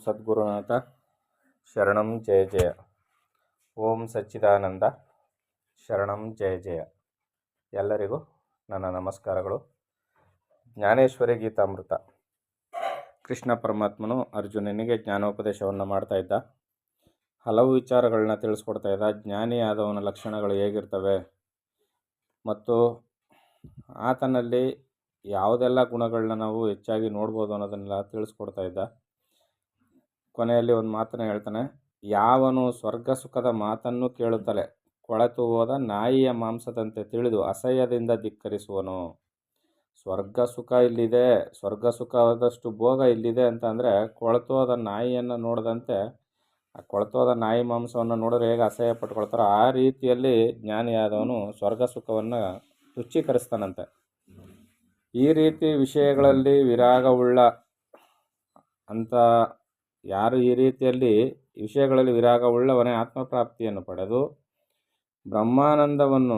ಸದ್ಗುರುನಾಥ ಶರಣಂ ಜಯ ಜಯ. ಓಂ ಸಚ್ಚಿದಾನಂದ ಶರಣಂ ಜಯ ಜಯ. ಎಲ್ಲರಿಗೂ ನನ್ನ ನಮಸ್ಕಾರಗಳು. ಜ್ಞಾನೇಶ್ವರಿ ಗೀತಾಮೃತ. ಕೃಷ್ಣ ಪರಮಾತ್ಮನು ಅರ್ಜುನನಿಗೆ ಜ್ಞಾನೋಪದೇಶವನ್ನು ಮಾಡ್ತಾ ಇದ್ದ. ಹಲವು ವಿಚಾರಗಳನ್ನ ತಿಳಿಸ್ಕೊಡ್ತಾ ಇದ್ದ. ಜ್ಞಾನಿಯಾದವನ ಲಕ್ಷಣಗಳು ಹೇಗಿರ್ತವೆ ಮತ್ತು ಆತನಲ್ಲಿ ಯಾವುದೆಲ್ಲ ಗುಣಗಳನ್ನ ನಾವು ಹೆಚ್ಚಾಗಿ ನೋಡ್ಬೋದು ಅನ್ನೋದನ್ನೆಲ್ಲ ತಿಳಿಸ್ಕೊಡ್ತಾ ಇದ್ದ. ಕೊನೆಯಲ್ಲಿ ಒಂದು ಮಾತನ್ನು ಹೇಳ್ತಾನೆ, ಯಾವನು ಸ್ವರ್ಗ ಸುಖದ ಮಾತನ್ನು ಕೇಳುತ್ತಲೇ ಕೊಳೆತು ಹೋದ ನಾಯಿಯ ಮಾಂಸದಂತೆ ತಿಳಿದು ಅಸಹ್ಯದಿಂದ ಧಿಕ್ಕರಿಸುವನು. ಸ್ವರ್ಗ ಸುಖ ಇಲ್ಲಿದೆ, ಸ್ವರ್ಗ ಸುಖವಾದಷ್ಟು ಭೋಗ ಇಲ್ಲಿದೆ ಅಂತ ಅಂದರೆ ಕೊಳೆತೋದ ನಾಯಿಯನ್ನು ನೋಡದಂತೆ, ಆ ಕೊಳೆತೋದ ನಾಯಿ ಮಾಂಸವನ್ನು ನೋಡಿದ್ರೆ ಹೇಗೆ ಅಸಹ್ಯ ಪಟ್ಕೊಳ್ತಾರೋ ಆ ರೀತಿಯಲ್ಲಿ ಜ್ಞಾನಿಯಾದವನು ಸ್ವರ್ಗ ಸುಖವನ್ನು ರುಚೀಕರಿಸ್ತಾನಂತೆ. ಈ ರೀತಿ ವಿಷಯಗಳಲ್ಲಿ ವಿರಾಗವುಳ್ಳ ಅಂತ ಯಾರು ಈ ರೀತಿಯಲ್ಲಿ ವಿಷಯಗಳಲ್ಲಿ ವಿರಾಗವುಳ್ಳವನೇ ಆತ್ಮಪ್ರಾಪ್ತಿಯನ್ನು ಪಡೆದು ಬ್ರಹ್ಮಾನಂದವನ್ನು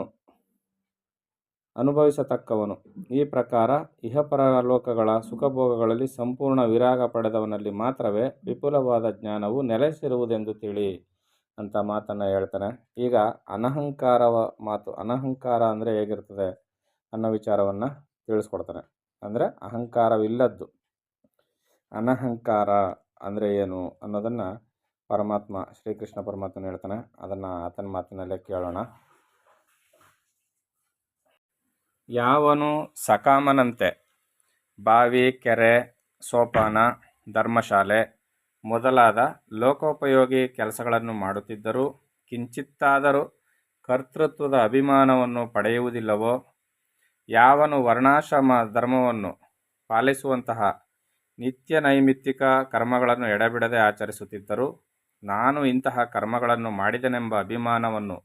ಅನುಭವಿಸತಕ್ಕವನು. ಈ ಪ್ರಕಾರ ಇಹಪರ ಲೋಕಗಳ ಸುಖಭೋಗಗಳಲ್ಲಿ ಸಂಪೂರ್ಣ ವಿರಾಗ ಪಡೆದವನಲ್ಲಿ ಮಾತ್ರವೇ ವಿಪುಲವಾದ ಜ್ಞಾನವು ನೆಲೆಸಿರುವುದೆಂದು ತಿಳಿ ಅಂತ ಮಾತನ್ನು ಹೇಳ್ತಾನೆ. ಈಗ ಅನಹಂಕಾರವ ಮಾತು. ಅನಹಂಕಾರ ಅಂದರೆ ಹೇಗಿರ್ತದೆ ಅನ್ನೋ ವಿಚಾರವನ್ನು ತಿಳಿಸ್ಕೊಡ್ತಾನೆ. ಅಂದರೆ ಅಹಂಕಾರವಿಲ್ಲದ್ದು. ಅನಹಂಕಾರ ಅಂದರೆ ಏನು ಅನ್ನೋದನ್ನು ಪರಮಾತ್ಮ ಶ್ರೀಕೃಷ್ಣ ಪರಮಾತ್ಮನ ಹೇಳ್ತಾನೆ. ಅದನ್ನು ಆತನ ಮಾತಿನಲ್ಲೇ ಕೇಳೋಣ. ಯಾವನು ಸಕಾಮನಂತೆ ಬಾವಿ, ಕೆರೆ, ಸೋಪಾನ, ಧರ್ಮಶಾಲೆ ಮೊದಲಾದ ಲೋಕೋಪಯೋಗಿ ಕೆಲಸಗಳನ್ನು ಮಾಡುತ್ತಿದ್ದರೂ ಕಿಂಚಿತ್ತಾದರೂ ಕರ್ತೃತ್ವದ ಅಭಿಮಾನವನ್ನು ಪಡೆಯುವುದಿಲ್ಲವೋ, ಯಾವನು ವರ್ಣಾಶ್ರಮ ಧರ್ಮವನ್ನು ಪಾಲಿಸುವಂತಹ ನಿತ್ಯ ನೈಮಿತ್ತಿಕ ಕರ್ಮಗಳನ್ನು ಎಡೆಬಿಡದೆ ಆಚರಿಸುತ್ತಿದ್ದರೂ ನಾನು ಇಂತಹ ಕರ್ಮಗಳನ್ನು ಮಾಡಿದೆನೆಂಬ ಅಭಿಮಾನವನ್ನು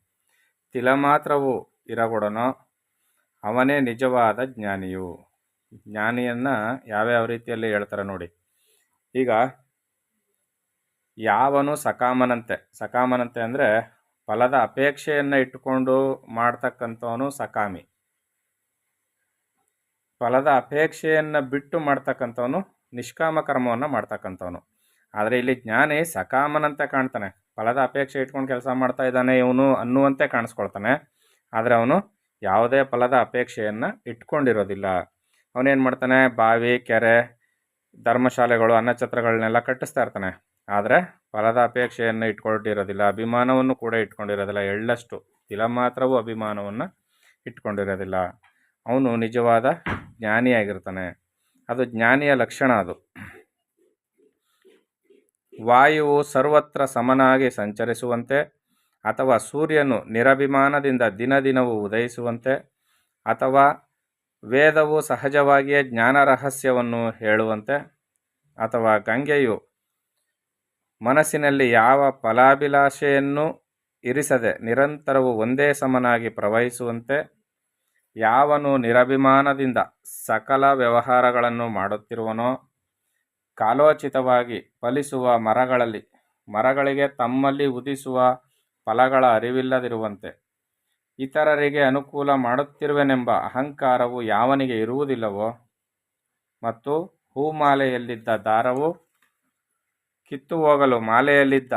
ತಿಲಮಾತ್ರವೂ ಇರಗೊಡನೋ ಅವನೇ ನಿಜವಾದ ಜ್ಞಾನಿಯು. ಜ್ಞಾನಿಯನ್ನು ಯಾವ್ಯಾವ ರೀತಿಯಲ್ಲಿ ಹೇಳ್ತಾರೆ ನೋಡಿ. ಈಗ ಯಾವನು ಸಕಾಮನಂತೆ, ಸಕಾಮನಂತೆ ಅಂದರೆ ಫಲದ ಅಪೇಕ್ಷೆಯನ್ನು ಇಟ್ಟುಕೊಂಡು ಮಾಡ್ತಕ್ಕಂಥವನು ಸಕಾಮಿ. ಫಲದ ಅಪೇಕ್ಷೆಯನ್ನು ಬಿಟ್ಟು ಮಾಡ್ತಕ್ಕಂಥವನು ನಿಷ್ಕಾಮ ಕರ್ಮವನ್ನು ಮಾಡ್ತಕ್ಕಂಥವನು. ಆದರೆ ಇಲ್ಲಿ ಜ್ಞಾನಿ ಸಕಾಮನಂತೆ ಕಾಣ್ತಾನೆ. ಫಲದ ಅಪೇಕ್ಷೆ ಇಟ್ಕೊಂಡು ಕೆಲಸ ಮಾಡ್ತಾ ಇದ್ದಾನೆ ಇವನು ಅನ್ನುವಂತೆ ಕಾಣಿಸ್ಕೊಳ್ತಾನೆ. ಆದರೆ ಅವನು ಯಾವುದೇ ಫಲದ ಅಪೇಕ್ಷೆಯನ್ನು ಇಟ್ಕೊಂಡಿರೋದಿಲ್ಲ. ಅವನೇನು ಮಾಡ್ತಾನೆ, ಬಾವಿ, ಕೆರೆ, ಧರ್ಮಶಾಲೆಗಳು, ಅನ್ನಛತ್ರಗಳನ್ನೆಲ್ಲ ಕಟ್ಟಿಸ್ತಾ ಇರ್ತಾನೆ. ಆದರೆ ಫಲದ ಅಪೇಕ್ಷೆಯನ್ನು ಇಟ್ಕೊಂಡಿರೋದಿಲ್ಲ, ಅಭಿಮಾನವನ್ನು ಕೂಡ ಇಟ್ಕೊಂಡಿರೋದಿಲ್ಲ. ಎಳ್ಳಷ್ಟು ತಿಲ ಮಾತ್ರವೂ ಅಭಿಮಾನವನ್ನು ಇಟ್ಕೊಂಡಿರೋದಿಲ್ಲ. ಅವನು ನಿಜವಾದ ಜ್ಞಾನಿಯಾಗಿರ್ತಾನೆ. ಅದು ಜ್ಞಾನಿಯ ಲಕ್ಷಣ. ಅದು ವಾಯುವು ಸರ್ವತ್ರ ಸಮನಾಗಿ ಸಂಚರಿಸುವಂತೆ, ಅಥವಾ ಸೂರ್ಯನು ನಿರಭಿಮಾನದಿಂದ ದಿನದಿನವೂ ಉದಯಿಸುವಂತೆ, ಅಥವಾ ವೇದವು ಸಹಜವಾಗಿಯೇ ಜ್ಞಾನ ರಹಸ್ಯವನ್ನು ಹೇಳುವಂತೆ, ಅಥವಾ ಗಂಗೆಯು ಮನಸ್ಸಿನಲ್ಲಿ ಯಾವ ಫಲಾಭಿಲಾಷೆಯನ್ನು ಇರಿಸದೆ ನಿರಂತರವೂ ಒಂದೇ ಸಮನಾಗಿ ಪ್ರವಹಿಸುವಂತೆ, ಯಾವನು ನಿರಭಿಮಾನದಿಂದ ಸಕಲ ವ್ಯವಹಾರಗಳನ್ನು ಮಾಡುತ್ತಿರುವನೋ, ಕಾಲೋಚಿತವಾಗಿ ಫಲಿಸುವ ಮರಗಳಿಗೆ ತಮ್ಮಲ್ಲಿ ಉದಿಸುವ ಫಲಗಳ ಅರಿವಿಲ್ಲದಿರುವಂತೆ, ಇತರರಿಗೆ ಅನುಕೂಲ ಮಾಡುತ್ತಿರುವೆನೆಂಬ ಅಹಂಕಾರವು ಯಾವನಿಗೆ ಇರುವುದಿಲ್ಲವೋ, ಮತ್ತು ಹೂಮಾಲೆಯಲ್ಲಿದ್ದ ದಾರವು ಕಿತ್ತು ಹೋಗಲು ಮಾಲೆಯಲ್ಲಿದ್ದ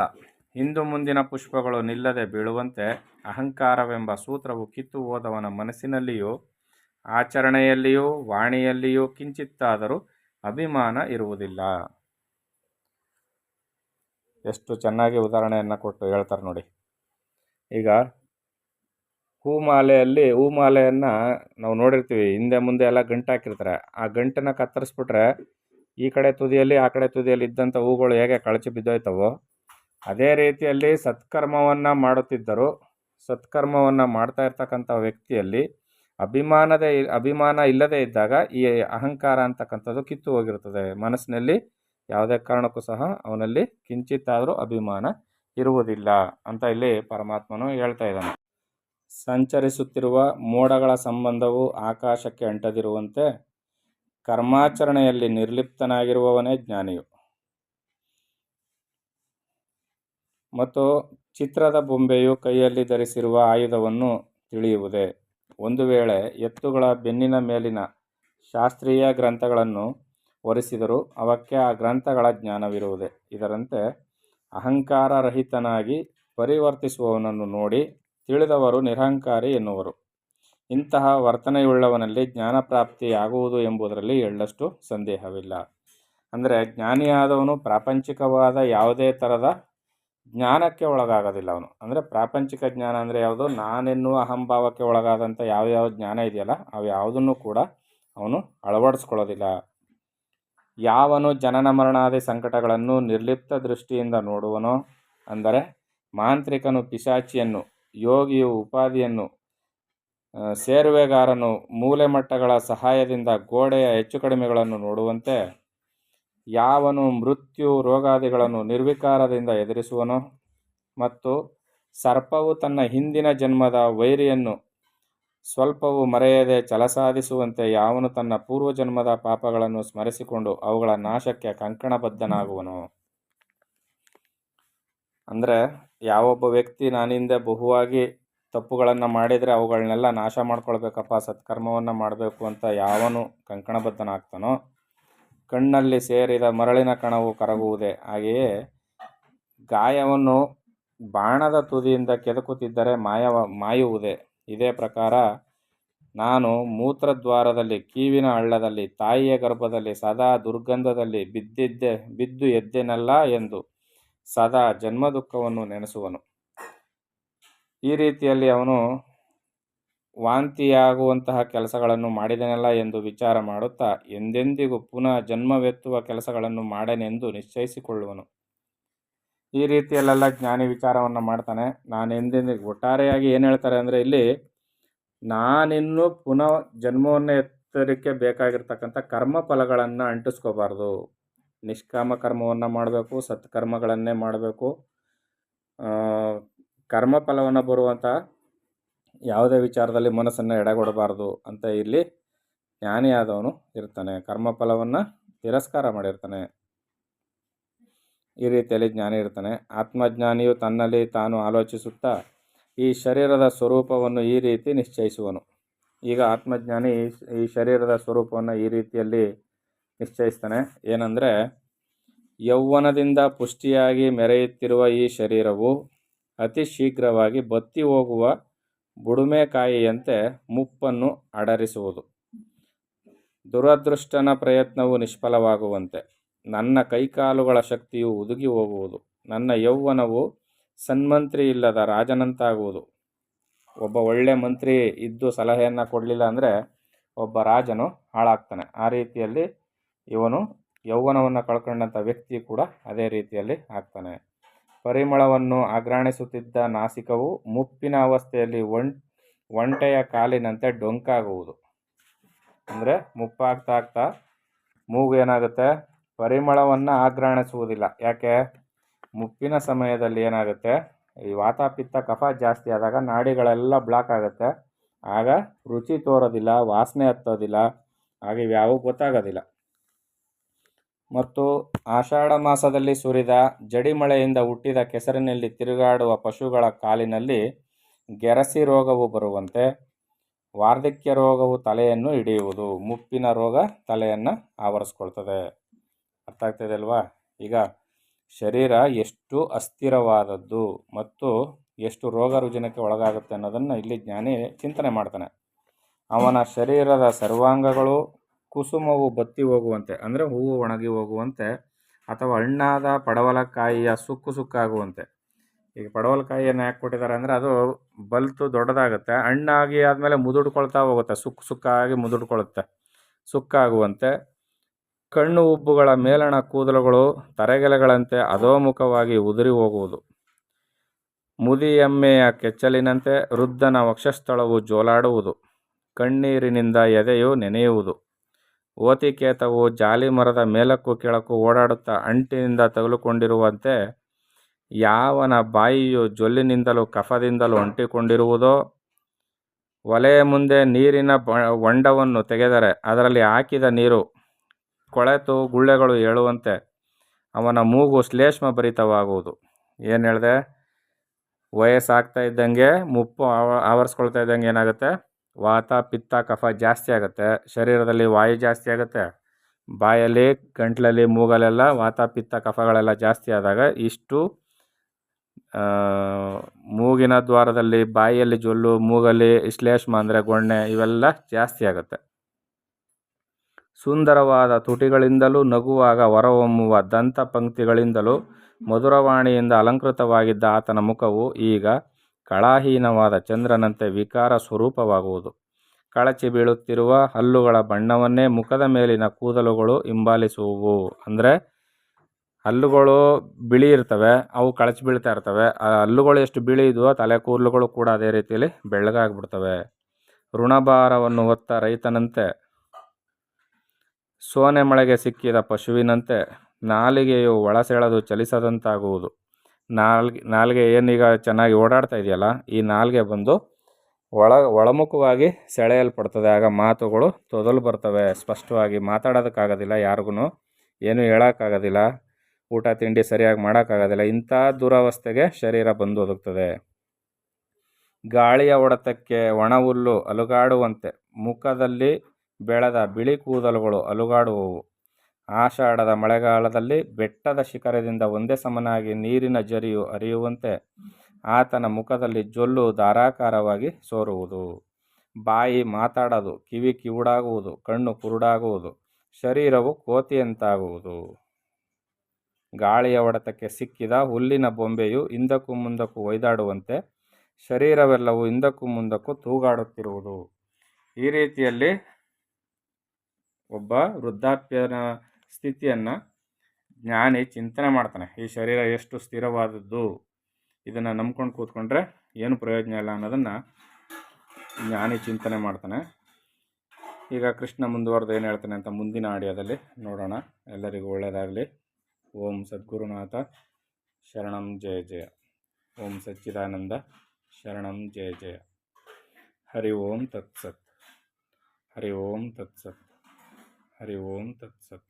ಹಿಂದು ಮುಂದಿನ ಪುಷ್ಪಗಳು ನಿಲ್ಲದೆ ಬೀಳುವಂತೆ, ಅಹಂಕಾರವೆಂಬ ಸೂತ್ರವು ಕಿತ್ತು ಹೋದವನ ಮನಸ್ಸಿನಲ್ಲಿಯೂ ಆಚರಣೆಯಲ್ಲಿಯೂ ವಾಣಿಯಲ್ಲಿಯೂ ಕಿಂಚಿತ್ತಾದರೂ ಅಭಿಮಾನ ಇರುವುದಿಲ್ಲ. ಎಷ್ಟು ಚೆನ್ನಾಗಿ ಉದಾಹರಣೆಯನ್ನು ಕೊಟ್ಟು ಹೇಳ್ತಾರೆ ನೋಡಿ. ಈಗ ಹೂಮಾಲೆಯನ್ನು ನಾವು ನೋಡಿರ್ತೀವಿ, ಹಿಂದೆ ಮುಂದೆ ಎಲ್ಲ ಗಂಟು ಹಾಕಿರ್ತಾರೆ. ಆ ಗಂಟನ್ನು ಕತ್ತರಿಸ್ಬಿಟ್ರೆ ಈ ಕಡೆ ತುದಿಯಲ್ಲಿ ಆ ಕಡೆ ತುದಿಯಲ್ಲಿ ಇದ್ದಂಥ ಹೂಗಳು ಹೇಗೆ ಕಳಚಿ ಬಿದ್ದೋಯ್ತವೋ, ಅದೇ ರೀತಿಯಲ್ಲಿ ಸತ್ಕರ್ಮವನ್ನು ಸತ್ಕರ್ಮವನ್ನು ಮಾಡ್ತಾ ಇರ್ತಕ್ಕಂಥ ವ್ಯಕ್ತಿಯಲ್ಲಿ ಅಭಿಮಾನ ಇಲ್ಲದೇ ಇದ್ದಾಗ ಈ ಅಹಂಕಾರ ಅಂತಕ್ಕಂಥದ್ದು ಕಿತ್ತು ಹೋಗಿರ್ತದೆ. ಮನಸ್ಸಿನಲ್ಲಿ ಯಾವುದೇ ಕಾರಣಕ್ಕೂ ಸಹ ಅವನಲ್ಲಿ ಕಿಂಚಿತ್ತಾದರೂ ಅಭಿಮಾನ ಇರುವುದಿಲ್ಲ ಅಂತ ಇಲ್ಲಿ ಪರಮಾತ್ಮನು ಹೇಳ್ತಾ ಇದ್ದಾನೆ. ಸಂಚರಿಸುತ್ತಿರುವ ಮೋಡಗಳ ಸಂಬಂಧವು ಆಕಾಶಕ್ಕೆ ಅಂಟದಿರುವಂತೆ ಕರ್ಮಾಚರಣೆಯಲ್ಲಿ ನಿರ್ಲಿಪ್ತನಾಗಿರುವವನೇ ಜ್ಞಾನಿಯು. ಮತ್ತು ಚಿತ್ರದ ಬೊಂಬೆಯು ಕೈಯಲ್ಲಿ ಧರಿಸಿರುವ ಆಯುಧವನ್ನು ತಿಳಿಯುವುದೇ. ಒಂದು ವೇಳೆ ಎತ್ತುಗಳ ಬೆನ್ನಿನ ಮೇಲಿನ ಶಾಸ್ತ್ರೀಯ ಗ್ರಂಥಗಳನ್ನು ಒರೆಸಿದರೂ ಅವಕ್ಕೆ ಆ ಗ್ರಂಥಗಳ ಜ್ಞಾನವಿರುವುದೇ. ಇದರಂತೆ ಅಹಂಕಾರರಹಿತನಾಗಿ ಪರಿವರ್ತಿಸುವವನನ್ನು ನೋಡಿ ತಿಳಿದವರು ನಿರಹಂಕಾರಿ ಎನ್ನುವರು. ಇಂತಹ ವರ್ತನೆಯುಳ್ಳವನಲ್ಲಿ ಜ್ಞಾನಪ್ರಾಪ್ತಿಯಾಗುವುದು ಎಂಬುದರಲ್ಲಿ ಎಳ್ಳಷ್ಟು ಸಂದೇಹವಿಲ್ಲ. ಅಂದರೆ ಜ್ಞಾನಿಯಾದವನು ಪ್ರಾಪಂಚಿಕವಾದ ಯಾವುದೇ ಥರದ ಜ್ಞಾನಕ್ಕೆ ಒಳಗಾಗೋದಿಲ್ಲ. ಅವನು ಅಂದರೆ ಪ್ರಾಪಂಚಿಕ ಜ್ಞಾನ ಅಂದರೆ ಯಾವುದು, ನಾನೆನ್ನುವ ಅಹಂಭಾವಕ್ಕೆ ಒಳಗಾದಂಥ ಯಾವ ಜ್ಞಾನ ಇದೆಯಲ್ಲ ಅವು ಯಾವುದನ್ನು ಕೂಡ ಅವನು ಅಳವಡಿಸ್ಕೊಳ್ಳೋದಿಲ್ಲ. ಯಾವನು ಜನನ ಮರಣಾದಿ ಸಂಕಟಗಳನ್ನು ನಿರ್ಲಿಪ್ತ ದೃಷ್ಟಿಯಿಂದ ನೋಡುವನೋ, ಅಂದರೆ ಮಾಂತ್ರಿಕನು ಪಿಶಾಚಿಯನ್ನು, ಯೋಗಿಯು ಉಪಾಧಿಯನ್ನು, ಸೇರುವೆಗಾರನು ಮೂಲೆ ಮಟ್ಟಗಳ ಸಹಾಯದಿಂದ ಗೋಡೆಯ ಹೆಚ್ಚು ಕಡಿಮೆಗಳನ್ನು ನೋಡುವಂತೆ, ಯಾವನು ಮೃತ್ಯು ರೋಗಾದಿಗಳನ್ನು ನಿರ್ವಿಕಾರದಿಂದ ಎದುರಿಸುವನೋ, ಮತ್ತು ಸರ್ಪವು ತನ್ನ ಹಿಂದಿನ ಜನ್ಮದ ವೈರಿಯನ್ನು ಸ್ವಲ್ಪವೂ ಮರೆಯದೆ ಛಲಸಾಧಿಸುವಂತೆ ಯಾವನು ತನ್ನ ಪೂರ್ವಜನ್ಮದ ಪಾಪಗಳನ್ನು ಸ್ಮರಿಸಿಕೊಂಡು ಅವುಗಳ ನಾಶಕ್ಕೆ ಕಂಕಣಬದ್ಧನಾಗುವನು. ಅಂದರೆ ಯಾವೊಬ್ಬ ವ್ಯಕ್ತಿ ನಾನಿಂದ ಬಹುವಾಗಿ ತಪ್ಪುಗಳನ್ನು ಮಾಡಿದರೆ ಅವುಗಳನ್ನೆಲ್ಲ ನಾಶ ಮಾಡ್ಕೊಳ್ಬೇಕಪ್ಪ, ಸತ್ಕರ್ಮವನ್ನು ಮಾಡಬೇಕು ಅಂತ ಯಾವನು ಕಂಕಣಬದ್ಧನಾಗ್ತಾನೋ, ಕಣ್ಣಲ್ಲಿ ಸೇರಿದ ಮರಳಿನ ಕಣವು ಕರಗುವುದೇ. ಹಾಗೆಯೇ ಗಾಯವನ್ನು ಬಾಣದ ತುದಿಯಿಂದ ಕೆದಕುತ್ತಿದ್ದರೆ ಮಾಯುವುದೇ. ಇದೇ ಪ್ರಕಾರ ನಾನು ಮೂತ್ರದ್ವಾರದಲ್ಲಿ, ಕೀವಿನ ಹಳ್ಳದಲ್ಲಿ, ತಾಯಿಯ ಗರ್ಭದಲ್ಲಿ ಸದಾ ದುರ್ಗಂಧದಲ್ಲಿ ಬಿದ್ದು ಎದ್ದೆನಲ್ಲ ಎಂದು ಸದಾ ಜನ್ಮ ದುಃಖವನ್ನು ನೆನೆಸುವನು. ಈ ರೀತಿಯಲ್ಲಿ ಅವನು ವಾಂತಿಯಾಗುವಂತಹ ಕೆಲಸಗಳನ್ನು ಮಾಡಿದೆನಲ್ಲ ಎಂದು ವಿಚಾರ ಮಾಡುತ್ತಾ ಎಂದೆಂದಿಗೂ ಪುನಃ ಜನ್ಮವೆತ್ತುವ ಕೆಲಸಗಳನ್ನು ಮಾಡನೆಂದು ನಿಶ್ಚಯಿಸಿಕೊಳ್ಳುವನು. ಈ ರೀತಿಯಲ್ಲೆಲ್ಲ ಜ್ಞಾನಿ ವಿಚಾರವನ್ನು ಮಾಡ್ತಾನೆ. ನಾನು ಎಂದೆಂದಿಗೂ ಒಟ್ಟಾರೆಯಾಗಿ ಏನು ಹೇಳ್ತಾರೆ ಅಂದರೆ, ಇಲ್ಲಿ ನಾನಿನ್ನೂ ಪುನಃ ಜನ್ಮವನ್ನು ಎತ್ತಲಿಕ್ಕೆ ಬೇಕಾಗಿರ್ತಕ್ಕಂಥ ಕರ್ಮ ಫಲಗಳನ್ನು ಅಂಟಿಸ್ಕೋಬಾರ್ದು. ನಿಷ್ಕಾಮ ಕರ್ಮವನ್ನು ಮಾಡಬೇಕು, ಸತ್ಕರ್ಮಗಳನ್ನೇ ಮಾಡಬೇಕು. ಕರ್ಮಫಲವನ್ನು ಬರುವಂಥ ಯಾವುದೇ ವಿಚಾರದಲ್ಲಿ ಮನಸ್ಸನ್ನು ಎಡೆಗೊಡಬಾರ್ದು ಅಂತ ಇಲ್ಲಿ ಜ್ಞಾನಿಯಾದವನು ಇರ್ತಾನೆ. ಕರ್ಮಫಲವನ್ನು ತಿರಸ್ಕಾರ ಮಾಡಿರ್ತಾನೆ. ಈ ರೀತಿಯಲ್ಲಿ ಜ್ಞಾನಿ ಇರ್ತಾನೆ. ಆತ್ಮಜ್ಞಾನಿಯು ತನ್ನಲ್ಲಿ ತಾನು ಆಲೋಚಿಸುತ್ತಾ ಈ ಶರೀರದ ಸ್ವರೂಪವನ್ನು ಈ ರೀತಿ ನಿಶ್ಚಯಿಸುವನು. ಈಗ ಆತ್ಮಜ್ಞಾನಿ ಈ ಶರೀರದ ಸ್ವರೂಪವನ್ನು ಈ ರೀತಿಯಲ್ಲಿ ನಿಶ್ಚಯಿಸ್ತಾನೆ. ಏನಂದರೆ, ಯೌವನದಿಂದ ಪುಷ್ಟಿಯಾಗಿ ಮೆರೆಯುತ್ತಿರುವ ಈ ಶರೀರವು ಅತಿ ಶೀಘ್ರವಾಗಿ ಬತ್ತಿ ಹೋಗುವ ಬುಡುಮೆಕಾಯಿಯಂತೆ ಮುಪ್ಪನ್ನು ಅಡರಿಸುವುದು. ದುರದೃಷ್ಟನ ಪ್ರಯತ್ನವು ನಿಷ್ಫಲವಾಗುವಂತೆ ನನ್ನ ಕೈಕಾಲುಗಳ ಶಕ್ತಿಯು ಉದುಗಿ ಹೋಗುವುದು. ನನ್ನ ಯೌವನವು ಸನ್ಮಂತ್ರಿ ಇಲ್ಲದ ರಾಜನಂತಾಗುವುದು. ಒಬ್ಬ ಒಳ್ಳೆ ಮಂತ್ರಿ ಇದ್ದು ಸಲಹೆಯನ್ನು ಕೊಡಲಿಲ್ಲ ಅಂದರೆ ಒಬ್ಬ ರಾಜನು ಹಾಳಾಗ್ತಾನೆ. ಆ ರೀತಿಯಲ್ಲಿ ಇವನು ಯೌವನವನ್ನು ಕಳ್ಕೊಂಡಂಥ ವ್ಯಕ್ತಿ ಕೂಡ ಅದೇ ರೀತಿಯಲ್ಲಿ ಆಗ್ತಾನೆ. ಪರಿಮಳವನ್ನು ಆಘ್ರಾಣಿಸುತ್ತಿದ್ದ ನಾಸಿಕವು ಮುಪ್ಪಿನ ಅವಸ್ಥೆಯಲ್ಲಿ ಒಂಟೆಯ ಕಾಲಿನಂತೆ ಡೊಂಕಾಗುವುದು. ಅಂದರೆ ಮುಪ್ಪಾಗ್ತಾ ಮೂಗು ಏನಾಗುತ್ತೆ, ಪರಿಮಳವನ್ನು ಆಘ್ರಾಣಿಸುವುದಿಲ್ಲ. ಯಾಕೆ? ಮುಪ್ಪಿನ ಸಮಯದಲ್ಲಿ ಏನಾಗುತ್ತೆ, ಈ ವಾತಾಪಿತ್ತ ಕಫ ಜಾಸ್ತಿ ಆದಾಗ ನಾಡಿಗಳೆಲ್ಲ ಬ್ಲಾಕ್ ಆಗುತ್ತೆ. ಆಗ ರುಚಿ ತೋರೋದಿಲ್ಲ, ವಾಸನೆ ಹತ್ತೋದಿಲ್ಲ, ಹಾಗೆ ಇವ್ಯಾವು ಗೊತ್ತಾಗೋದಿಲ್ಲ. ಮತ್ತು ಆಷಾಢ ಮಾಸದಲ್ಲಿ ಸುರಿದ ಜಡಿಮಳೆಯಿಂದ ಹುಟ್ಟಿದ ಕೆಸರಿನಲ್ಲಿ ತಿರುಗಾಡುವ ಪಶುಗಳ ಕಾಲಿನಲ್ಲಿ ಗೆರಸಿ ರೋಗವು ಬರುವಂತೆ ವಾರ್ಧಕ್ಯ ರೋಗವು ತಲೆಯನ್ನು ಹಿಡಿಯುವುದು. ಮುಪ್ಪಿನ ರೋಗ ತಲೆಯನ್ನು ಆವರಿಸ್ಕೊಳ್ತದೆ. ಅರ್ಥ ಆಗ್ತದೆ ಅಲ್ವಾ? ಈಗ ಶರೀರ ಎಷ್ಟು ಅಸ್ಥಿರವಾದದ್ದು ಮತ್ತು ಎಷ್ಟು ರೋಗ ರುಜಿನಕ್ಕೆ ಒಳಗಾಗುತ್ತೆ ಅನ್ನೋದನ್ನು ಇಲ್ಲಿ ಜ್ಞಾನಿ ಚಿಂತನೆ ಮಾಡ್ತಾನೆ. ಅವನ ಶರೀರದ ಸರ್ವಾಂಗಗಳು ಕುಸುಮವು ಬತ್ತಿ ಹೋಗುವಂತೆ, ಅಂದರೆ ಹೂವು ಒಣಗಿ ಹೋಗುವಂತೆ, ಅಥವಾ ಹಣ್ಣಾದ ಪಡವಲಕಾಯಿಯ ಸುಕ್ಕಾಗುವಂತೆ. ಈಗ ಪಡವಲಕಾಯಿಯನ್ನು ಯಾಕೆ ಕೊಟ್ಟಿದ್ದಾರೆ ಅಂದರೆ, ಅದು ಬಲ್ತು ದೊಡ್ಡದಾಗುತ್ತೆ, ಹಣ್ಣಾಗಿ ಆದಮೇಲೆ ಮುದುಡ್ಕೊಳ್ತಾ ಹೋಗುತ್ತೆ, ಸುಕ್ಕಾಗಿ ಮುದುಡ್ಕೊಳ್ಳುತ್ತೆ. ಸುಕ್ಕಾಗುವಂತೆ ಕಣ್ಣು ಉಬ್ಬುಗಳ ಮೇಲಣ ಕೂದಲುಗಳು ತರೆಗೆಲೆಗಳಂತೆ ಅಧೋಮುಖವಾಗಿ ಉದುರಿ ಹೋಗುವುದು. ಮುದಿಯಮ್ಮೆಯ ಕೆಚ್ಚಲಿನಂತೆ ವೃದ್ಧನ ವಕ್ಷಸ್ಥಳವು ಜೋಲಾಡುವುದು. ಕಣ್ಣೀರಿನಿಂದ ಎದೆಯು ನೆನೆಯುವುದು. ಓತಿಕೇತವು ಜಾಲಿ ಮರದ ಮೇಲಕ್ಕೂ ಕೆಳಕ್ಕೂ ಓಡಾಡುತ್ತಾ ಅಂಟಿನಿಂದ ತಗುಲುಕೊಂಡಿರುವಂತೆ ಯಾವನ ಬಾಯಿಯು ಜೊಲ್ಲಿನಿಂದಲೂ ಕಫದಿಂದಲೂ ಅಂಟಿಕೊಂಡಿರುವುದೋ, ಒಲೆಯ ಮುಂದೆ ನೀರಿನ ಹೊಂಡವನ್ನು ತೆಗೆದರೆ ಅದರಲ್ಲಿ ಹಾಕಿದ ನೀರು ಕೊಳೆತು ಗುಳ್ಳೆಗಳು ಏಳುವಂತೆ ಅವನ ಮೂಗು ಶ್ಲೇಷ್ಮ ಭರಿತವಾಗುವುದು. ಏನು ಹೇಳಿದೆ? ವಯಸ್ಸಾಗ್ತಾ ಇದ್ದಂಗೆ, ಮುಪ್ಪು ಆವರಿಸ್ಕೊಳ್ತಾ ಇದ್ದಂಗೆ ಏನಾಗುತ್ತೆ, ವಾತ ಪಿತ್ತ ಕಫ ಜಾಸ್ತಿ ಆಗುತ್ತೆ, ಶರೀರದಲ್ಲಿ ವಾಯು ಜಾಸ್ತಿ ಆಗುತ್ತೆ, ಬಾಯಲ್ಲಿ, ಗಂಟ್ಲಲ್ಲಿ, ಮೂಗಲೆಲ್ಲ ವಾತ ಪಿತ್ತ ಕಫಗಳೆಲ್ಲ ಜಾಸ್ತಿ ಆದಾಗ ಇಷ್ಟು ಮೂಗಿನ ದ್ವಾರದಲ್ಲಿ, ಬಾಯಿಯಲ್ಲಿ ಜೊಲ್ಲು, ಮೂಗಲ್ಲಿ ಶ್ಲೇಷ್ಮ ಅಂದರೆ ಗೊಣ್ಣೆ ಇವೆಲ್ಲ ಜಾಸ್ತಿ ಆಗುತ್ತೆ. ಸುಂದರವಾದ ತುಟಿಗಳಿಂದಲೂ ನಗುವಾಗ ಹೊರಹೊಮ್ಮುವ ದಂತ ಪಂಕ್ತಿಗಳಿಂದಲೂ ಮಧುರವಾಣಿಯಿಂದ ಅಲಂಕೃತವಾಗಿದ್ದ ಆತನ ಮುಖವು ಈಗ ಕಳಾಹೀನವಾದ ಚಂದ್ರನಂತೆ ವಿಕಾರ ಸ್ವರೂಪವಾಗುವುದು. ಕಳಚಿ ಬೀಳುತ್ತಿರುವ ಹಲ್ಲುಗಳ ಬಣ್ಣವನ್ನೇ ಮುಖದ ಮೇಲಿನ ಕೂದಲುಗಳು ಹಿಂಬಾಲಿಸುವುವು. ಅಂದರೆ ಹಲ್ಲುಗಳು ಬಿಳಿ ಇರ್ತವೆ, ಅವು ಕಳಚಿ ಬೀಳ್ತಾ ಇರ್ತವೆ. ಆ ಹಲ್ಲುಗಳು ಎಷ್ಟು ಬಿಳಿ ಇದ್ವೋ ತಲೆ ಕೂದಲುಗಳು ಕೂಡ ಅದೇ ರೀತಿಯಲ್ಲಿ ಬೆಳ್ಳಗಾಗ್ಬಿಡ್ತವೆ. ಋಣಭಾರವನ್ನು ಹೊತ್ತ ರೈತನಂತೆ, ಸೋನೆ ಮಳೆಗೆ ಸಿಕ್ಕಿದ ಪಶುವಿನಂತೆ ನಾಲಿಗೆಯು ಒಳಸೆಳೆದು ಚಲಿಸದಂತಾಗುವುದು. ನಾಲಿಗೆ ಏನೀಗ ಚೆನ್ನಾಗಿ ಓಡಾಡ್ತಾ ಇದೆಯಲ್ಲ, ಈ ನಾಲಿಗೆ ಬಂದು ಒಳಮುಖವಾಗಿ ಸೆಳೆಯಲ್ಪಡ್ತದೆ. ಆಗ ಮಾತುಗಳು ತೊದಲು ಬರ್ತವೆ, ಸ್ಪಷ್ಟವಾಗಿ ಮಾತಾಡೋದಕ್ಕಾಗೋದಿಲ್ಲ, ಯಾರಿಗೂ ಏನೂ ಹೇಳೋಕ್ಕಾಗೋದಿಲ್ಲ, ಊಟ ತಿಂಡಿ ಸರಿಯಾಗಿ ಮಾಡೋಕ್ಕಾಗೋದಿಲ್ಲ. ಇಂಥ ದುರವಸ್ಥೆಗೆ ಶರೀರ ಬಂದು ಒದಗ್ತದೆ. ಗಾಳಿಯ ಹೊಡೆತಕ್ಕೆ ಒಣ ಹುಲ್ಲು ಅಲುಗಾಡುವಂತೆ ಮುಖದಲ್ಲಿ ಬೆಳೆದ ಬಿಳಿ ಕೂದಲುಗಳು ಅಲುಗಾಡುವವು. ಆಷಾಢದ ಮಳೆಗಾಲದಲ್ಲಿ ಬೆಟ್ಟದ ಶಿಖರದಿಂದ ಒಂದೇ ಸಮನಾಗಿ ನೀರಿನ ಝರಿಯು ಹರಿಯುವಂತೆ ಆತನ ಮುಖದಲ್ಲಿ ಜೊಲ್ಲು ಧಾರಾಕಾರವಾಗಿ ಸೋರುವುದು. ಬಾಯಿ ಮಾತಾಡದು, ಕಿವಿ ಕಿವುಡಾಗುವುದು, ಕಣ್ಣು ಕುರುಡಾಗುವುದು, ಶರೀರವು ಕೋತಿಯಂತಾಗುವುದು. ಗಾಳಿಯ ಹೊಡೆತಕ್ಕೆ ಸಿಕ್ಕಿದ ಹುಲ್ಲಿನ ಬೊಂಬೆಯು ಹಿಂದಕ್ಕೂ ಮುಂದಕ್ಕೂ ಒಯ್ದಾಡುವಂತೆ ಶರೀರವೆಲ್ಲವೂ ಹಿಂದಕ್ಕೂ ಮುಂದಕ್ಕೂ ತೂಗಾಡುತ್ತಿರುವುದು. ಈ ರೀತಿಯಲ್ಲಿ ಒಬ್ಬ ವೃದ್ಧಾಪ್ಯನ ಸ್ಥಿತಿಯನ್ನು ಜ್ಞಾನಿ ಚಿಂತನೆ ಮಾಡ್ತಾನೆ. ಈ ಶರೀರ ಎಷ್ಟು ಸ್ಥಿರವಾದದ್ದು, ಇದನ್ನು ನಂಬ್ಕೊಂಡು ಕೂತ್ಕೊಂಡ್ರೆ ಏನು ಪ್ರಯೋಜನ ಇಲ್ಲ ಅನ್ನೋದನ್ನು ಜ್ಞಾನಿ ಚಿಂತನೆ ಮಾಡ್ತಾನೆ. ಈಗ ಕೃಷ್ಣ ಮುಂದುವರೆದು ಏನು ಹೇಳ್ತಾನೆ ಅಂತ ಮುಂದಿನ ಆಡಿಯೋದಲ್ಲಿ ನೋಡೋಣ. ಎಲ್ಲರಿಗೂ ಒಳ್ಳೆಯದಾಗಲಿ. ಓಂ ಸದ್ಗುರುನಾಥ ಶರಣಂ ಜಯ ಜಯ. ಓಂ ಸಚ್ಚಿದಾನಂದ ಶರಣಂ ಜಯ ಜಯ. ಹರಿ ಓಂ ತತ್ಸತ್. ಹರಿ ಓಂ ತತ್ಸತ್. ಹರಿ ಓಂ ತತ್ಸತ್.